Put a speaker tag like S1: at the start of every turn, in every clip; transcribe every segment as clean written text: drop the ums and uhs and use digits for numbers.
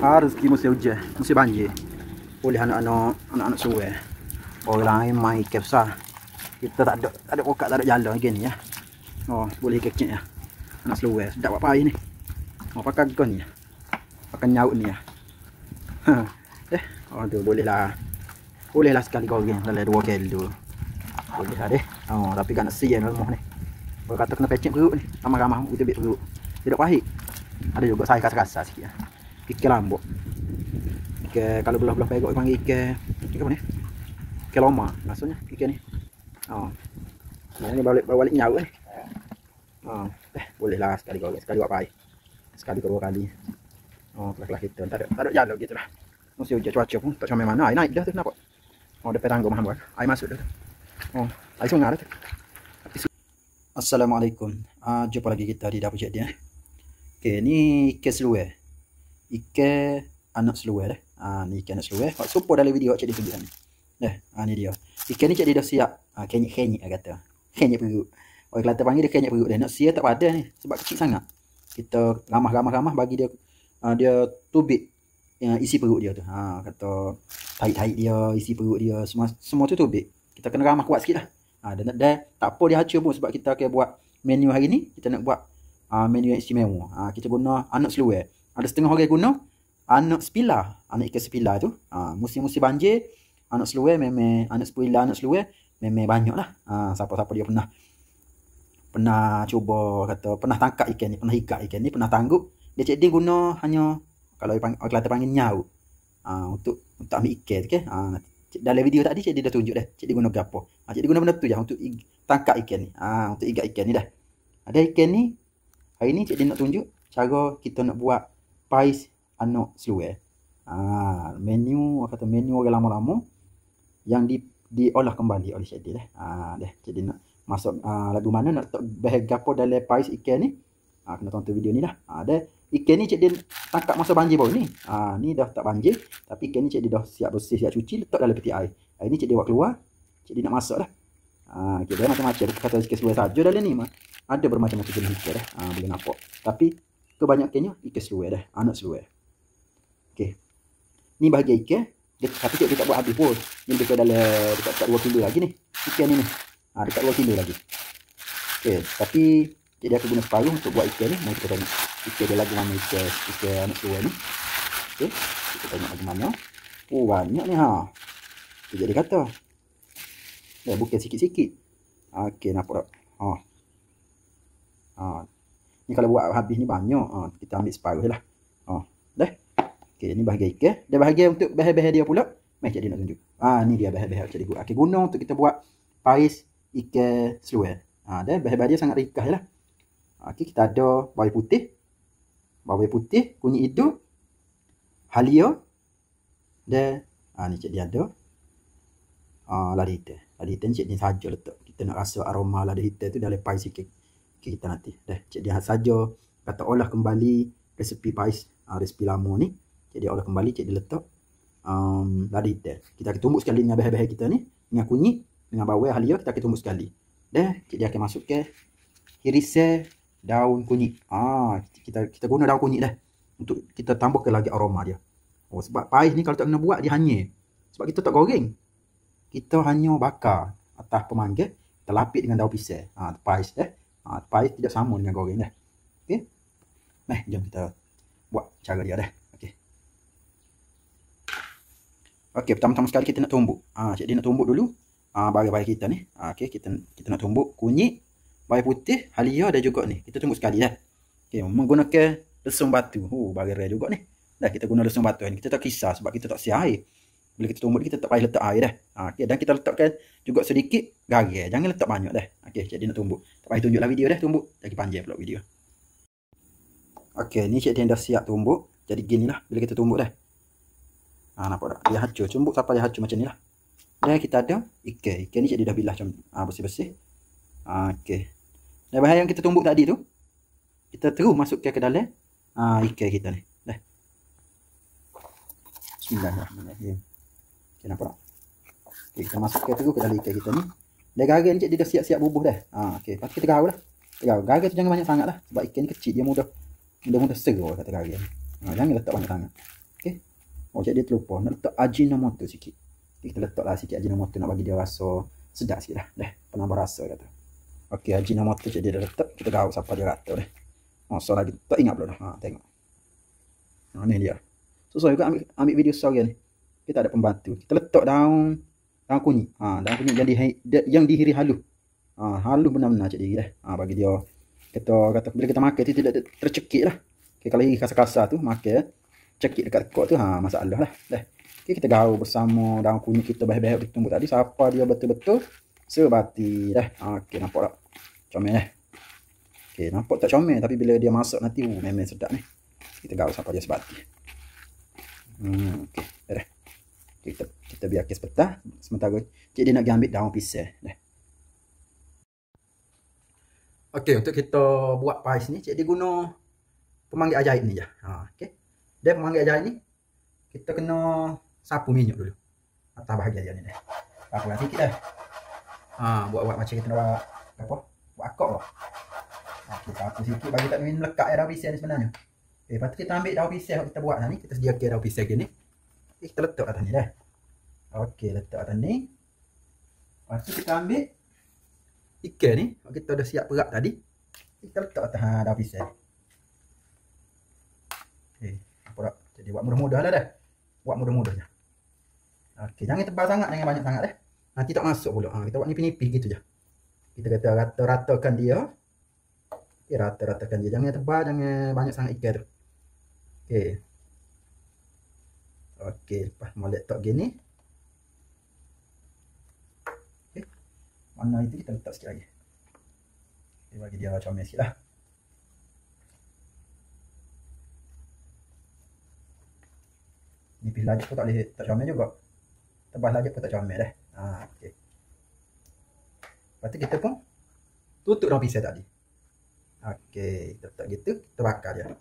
S1: Rezeki musim hujan, musim banjir. Boleh anak-anak suai. Orang lain main ikan besar. Kita tak ada pokat, tak ada jalan lagi ni ya. Oh, boleh kecil ya. Anak seluai, sedap buat payah ni. Oh, pakai gun ni ya. Pakai nyaut ni ya. Oh tu boleh lah. Boleh lah sekali goreng dalam 2 kilo. Boleh lah deh. Oh, tapi kan nak sian rumah ni. Kalau kata kena pecek perut ni. Ramah-ramah kita bit perut. Tidak pahit. Ada juga saya kasar-kasar sikit ya. Ikan lambuk. Ikan kalau belah-belah pegok panggil ikan apa ni? Ikan loma maksudnya ikan ni. Oh. Nah, ini balik nyaut ni. Oh, boleh lah sekali goreng, sekali buat payah. Sekali ke 2 kali. Oh, kelas-kelas kita tak ada jalan gitu lah. Musim hujan cuaca pun tak comel mana. Air naik dah tu kenapa? Oh, depan tangga maham buat. Air masuk dah tu. Oh, air sungai dah tu. Assalamualaikum. Jumpa lagi kita di dapur cik dia. Okey, ni ikan seluai. Ikan anak seluai dah. Ni ikan anak seluai. Hak supo dalam video cik dia tunjuk ni. Ni dia. Ikan ni cik dia dah siap. Kenyek-kenyek kata. Kenyek perut. Orang Kelantan panggil dia kenyek perut dia. Nak sia tak padan ni sebab kecil sangat. Kita ramah-ramah bagi dia dia tubik isi perut dia tu. Kata tarik-tarik dia, isi perut dia, semua tu tubik. Kita kena ramah kuat sikit lah. Dan tak apa dia hacur pun sebab kita akan buat menu hari ni. Kita nak buat menu yang istimewa. Kita guna anak seluai. Ada setengah orang guna anak sepila. Anak ikan sepila tu. Musim-musim banjir, anak seluai memang, anak sepila, anak seluai memang banyak lah. Siapa-siapa dia pernah cuba kata, pernah tangkap ikan ni, pernah ikat ikan ni, pernah tangguk. Dia cik dia guna hanya, kalau orang Kelantan panggil nyaut. Untuk ambil ikan tu kan. Dalam video tadi cik dia dah tunjuk dah. Cik dia guna apa. Cik dia guna benda tu je untuk tangkap ikan ni. Untuk ikat ikan ni dah. Ada ikan ni. Hari ni cik dia nak tunjuk cara kita nak buat pais anak seluai. Menu orang lama-lama yang diolah kembali oleh cik dia dah. Cik dia nak masuk lagu mana nak bahag apa dalam pais ikan ni. Kena tonton video ni dah. Ikan ni cik dia tangkap masa banjir baru ni. Ni dah tak banjir. Tapi ikan ni cik dia dah siap bersih, siap cuci, letak dalam peti air. Hari ni cik dia buat keluar. Cik dia nak masak dah. Okay, dia macam-macam. Kata ikan seluai saja dalam ni. Ada bermacam-macam jenis ikan dah. Boleh nampak. Tapi kebanyakannya ikan seluai dah. Anak seluai. Okay. Ni bahagian ikan. Tapi cik dia tak buat habis pun. Ni dekat 2 kilo lagi ni. Ikan ni. Dekat 2 kilo lagi. Okay. Tapi cik dia akan guna separuh untuk buat ikan ni. Mari kita tengok ikan dia lagi mana ikan anak seluai ni. Okay. Kita tengok lagi mana. Banyak ni Cik dia kata. Bukan sikit-sikit. Okay, nampak tak? Ni kalau buat habis ni banyak. Kita ambil separuh je lah. Dah. Okay, ni bahagian ikan. Dan bahagian untuk bahan-bahan dia pula. Mari cik dia nak tunjuk. Ni dia bahan-bahan cik dia buat. Okay, guna untuk kita buat pais ikan seluai. Dan bahan-bahan dia sangat ringkas je lah. Okay, kita ada bawang putih, kunyit hidung, halia, dan ni cik dia ada lada hitam. Lada hitam ni cik dia saja letak. Kita nak rasa aroma lada hitam tu dalam pais ikan kita nanti. Cik dia saja kata olah kembali resepi pais, resepi lama ni. Cik dia olah kembali, cik dia letak lada hitam. Kita akan tumbuk sekali dengan bahan-bahan kita ni, dengan kunyit, dengan bawang, halia, kita akan tumbuk sekali. Dan cik dia akan masukkan irisan daun kunyit. Kita guna daun kunyit dah untuk kita tambahkan lagi aroma dia. Sebab pais ni kalau tak kena buat dia hanyir. Sebab kita tak goreng. Kita hanya bakar atas pemanggang, kita lapik dengan daun pisang. Pais pais tidak sama dengan goreng dah. Okey. Jom kita buat cara dia dah. Okey, pertama-tama sekali kita nak tumbuk. Cik dia nak tumbuk dulu barang-barang kita ni. Okey, kita nak tumbuk kunyit, bawang putih, halia dan juga ni. Kita tumbuk sekali dah. Okey, menggunakan lesung batu. Barang rare juga ni. Dah kita guna lesung batu ni. Kita tak kisar sebab kita tak siap air. Bila kita tumbuk kita tak payah letak air dah. Okey, dan kita letakkan juga sedikit garam. Jangan letak banyak dah. Okey, cik dia nak tumbuk. Tak payah tunjuklah video dah tumbuk. Lagi panjang pula video. Okey, ni cik dia dah siap tumbuk. Jadi ginilah bila kita tumbuk dah. Nampak tak? Dia hacur. Tumbuk sampai dia hacur macam ni lah. Dan kita ada ikan. Ikan ni cik dia dah bilah macam bersih-bersih. Okey. Dan bahan yang kita tumbuk tadi tu, kita terus masukkan ke dalam ikan kita ni. Dah. Bismillahirrahmanirrahim. Okay, nampak tak? Okay, kita masukkan terus ke dalam ikan kita ni. Dan garam ni cik dia dah siap-siap bubuh dah. Okey, lepas kita garau lah. Garam tu jangan banyak sangat lah. Sebab ikan ni kecil, dia mudah segar kata garam. Jangan letak banyak sangat. Oh, cik dia terlupa nak letak ajinomoto sikit. Kita letaklah sikit ajinomoto nak bagi dia rasa sedap sikit dah. Penambah rasa kata. Okey, ajinomoto cik dia dah letak. Kita gaul sampai dia rata dah. Oh, so lagi tak ingat belum dah. Ha, tengok. Ha, ni dia. Susah juga ambil video story ni. Kita ada pembantu. Kita letak daun kunyit. Ha, daun kunyit yang dihiri halus. Ha, halus benar-benar cik dia dah. Ha, bagi dia kata bila kita makan tu tidak tercekik lah. Okay, kalau iri kasar-kasar tu makan cekik dekat tekuk tu, ha, masalah lah. Okay, kita gaul bersama daun kunyit kita baik-baik ditumbuk tadi sampai dia betul-betul sebati dah. Okey, nampak tak? Comel dah. Okey, nampak tak comel, tapi bila dia masak nanti memang sedap ni. Kita gaul sampai dia sebati. Okey, dah. Kita biar kes petah sementara cik dia nak ambil daun pisang dah. Okey, untuk kita buat pais ni cik dia guna pemanggil ajaib ni je. Ha, okey. Dia pemanggil ajaib ni kita kena sapu minyak dulu. Atas bahagian dia ni dah. Sapu sikit dah. Ha, buat macam kita nak buat apa? Buat akak lah. Okey, sapu sikit bagi tak melekat daun pisang ni sebenarnya. Okey, lepas tu kita ambil daun pisang yang kita buat ni, kita sediakan daun pisang ni. Kita letak atas ni dah. Okey, letak atas ni. Lepas tu kita ambil ikan ni, kita dah siap perak tadi. Kita letak atas daun pisang. Okey, apa tak? Jadi buat mudah-mudah lah dah. Buat mudah-mudah je. Okey, jangan tebal sangat, jangan banyak sangat dah. Nanti tak masuk pula. Ha, kita buat nipis-nipis gitu je. Kita kata rata-ratakan dia. Okey, rata-ratakan dia. Jangan tebal, jangan banyak sangat ikan tu. Okey. Okey, lepas mau letak gini. Okey. Mana itu kita letak sikit lagi. Okey, bagi dia comel sikit lah. Nipis lajak pun tak comel juga. Tebal lajak pun tak comel dah. Ha, okey. Lepas tu kita pun tutup daun pisang tadi. Okey, kita letak gitu, kita bakar dia.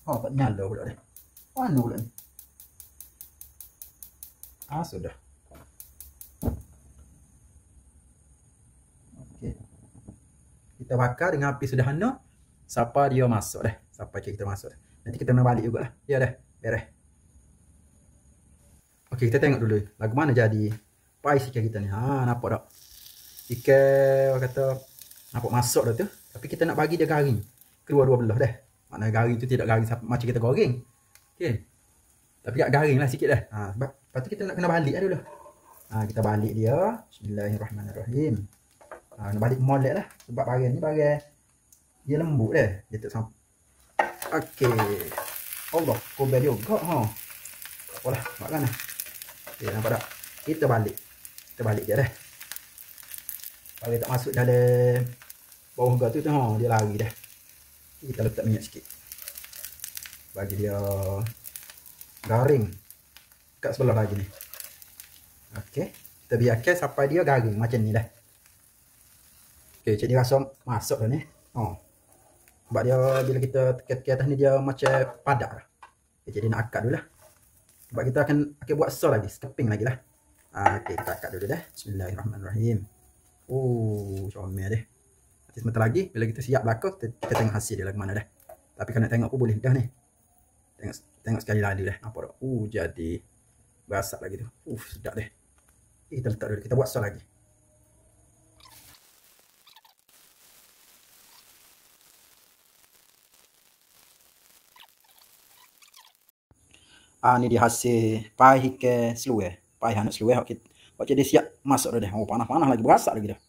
S1: Oh, tak nyala pula dah. Mana pula ni? Ah, sudah. Okey. Kita bakar dengan api sederhana sampai dia masuk dah. Sampai kita masuk dah. Nanti kita nak balik jugalah. Ya dah, beres. Okey, kita tengok dulu lagu mana jadi pais ikan kita ni. Ha, nampak tak? Ikan orang kata nampak masuk dah tu. Tapi kita nak bagi dia garing. Kedua-dua belah dah. Maknanya garing tu tidak garing macam kita goreng. Okey. Tapi agak garing lah sikit dah. Ha, sebab lepas tu kita nak kena balik lah dulu. Ha, kita balik dia. Bismillahirrahmanirrahim. Ha, nak balik molek lah. Sebab bagian ni bagian dia lembut dah. Dia tak sampai. Okey. Allah, kobel juga. Ha. Apalah, makan lah. Okey, nampak tak? Kita balik. Kita balik je dah. Bagi tak masuk dalam bawah gak tu, ha, dia lari dah. Kita letak minyak sikit. Bagi dia garing kat sebelah lagi ni. Okey, kita biarkan sampai dia garing macam ni dah. Okey, cik dia rasa masuk dah ni. Oh. Sebab dia bila kita tekan atas ni dia macam padat lah. Okay, jadi nak akad dulu lah. Sebab kita akan buat sos lagi, keping lagi lah. Okey, kita akad dulu dah. Bismillahirrahmanirrahim. Oh, comel deh. Nanti sebentar lagi bila kita siap belakang kita tengok hasil dia lagu mana dah. Tapi kalau nak tengok pun boleh dah ni. Tengok sekali lagi dah. Nampak tak? Jadi berasak lagi tu. Sedap deh. Kita letak dulu, kita buat sos lagi. Ni dia hasil pai ikan seluar. Pai anak seluar hok dia siap masuk dah. Oh, panas-panas lagi, berasak lagi dah.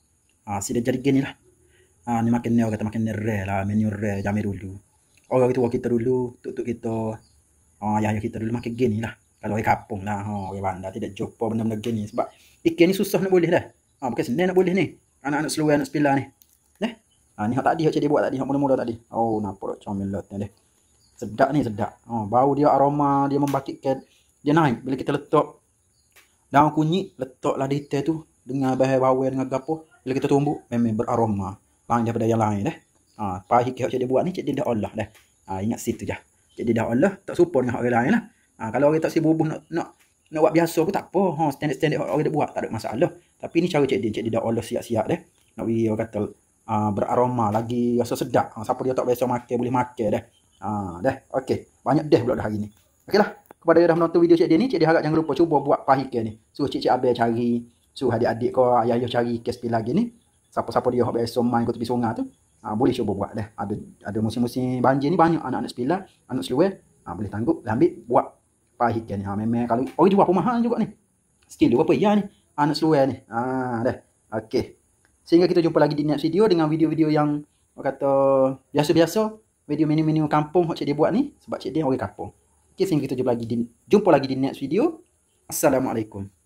S1: Si dia jadi gini lah. Ni makin ni orang kata makin rare lah, menu rare jamai dulu. Orang tua kita dulu, tuk kita, ayah kita dulu makin gini lah. Kalau orang kampung lah, orang bandar tidak jumpa benda-benda gini. Sebab ikan ni susah nak boleh dah. Bukan senang nak boleh ni. Anak-anak seluar, anak sepilah ni. Ni hak tadi, hak dia buat tadi, hak mula-mula tadi. Oh, nampak tak comel lot ni. Sedap ni, sedap. Bau dia, aroma dia membangkitkan. Dia naik bila kita letak daun kunyit, letaklah di teh tu dengan bahan bawang dengan gapo. Bila kita tumbuk memang beraroma. Lain daripada yang lain dah. Pahik cik dia buat ni, cik dia dah olah dah. Ingat situ je. Cik dia dah olah, tak serupa dengan orang lain lah. Kalau orang tak sibuk nak buat biasa pun tak apa. Standard orang dia buat tak ada masalah. Tapi ni cara cik dia dah olah siap-siap dah. Nak bagi orang kata beraroma lagi rasa sedap. Siapa dia tak biasa makan boleh makan dah. Dah. Okey. Banyak dah pula dah hari ni. Okeylah. Kepada yang dah menonton video Cik Dia ni, Cik Dia harap jangan lupa cuba buat pahik ni. Suruh cik-cik abang cari, suruh adik-adik kau, ayah-ayah cari kes pil lagi ni. Siapa-siapa dia hok biasa main kat tepi sungai tu, boleh cuba buat dah. Ada musim-musim banjir ni banyak anak-anak sepila, anak seluar, boleh tanggup, ambil buat pahik ni. Memang kalau orang jual pun mahal juga ni. Skill dia berapa ya ni? Anak seluar ni. Dah. Okey. Sehingga kita jumpa lagi di next video dengan video-video yang kata biasa-biasa, video menu-menu kampung hok Cik Dia buat ni, sebab Cik Dia orang kampung. Okey, sehingga kita jumpa lagi di next video. Assalamualaikum.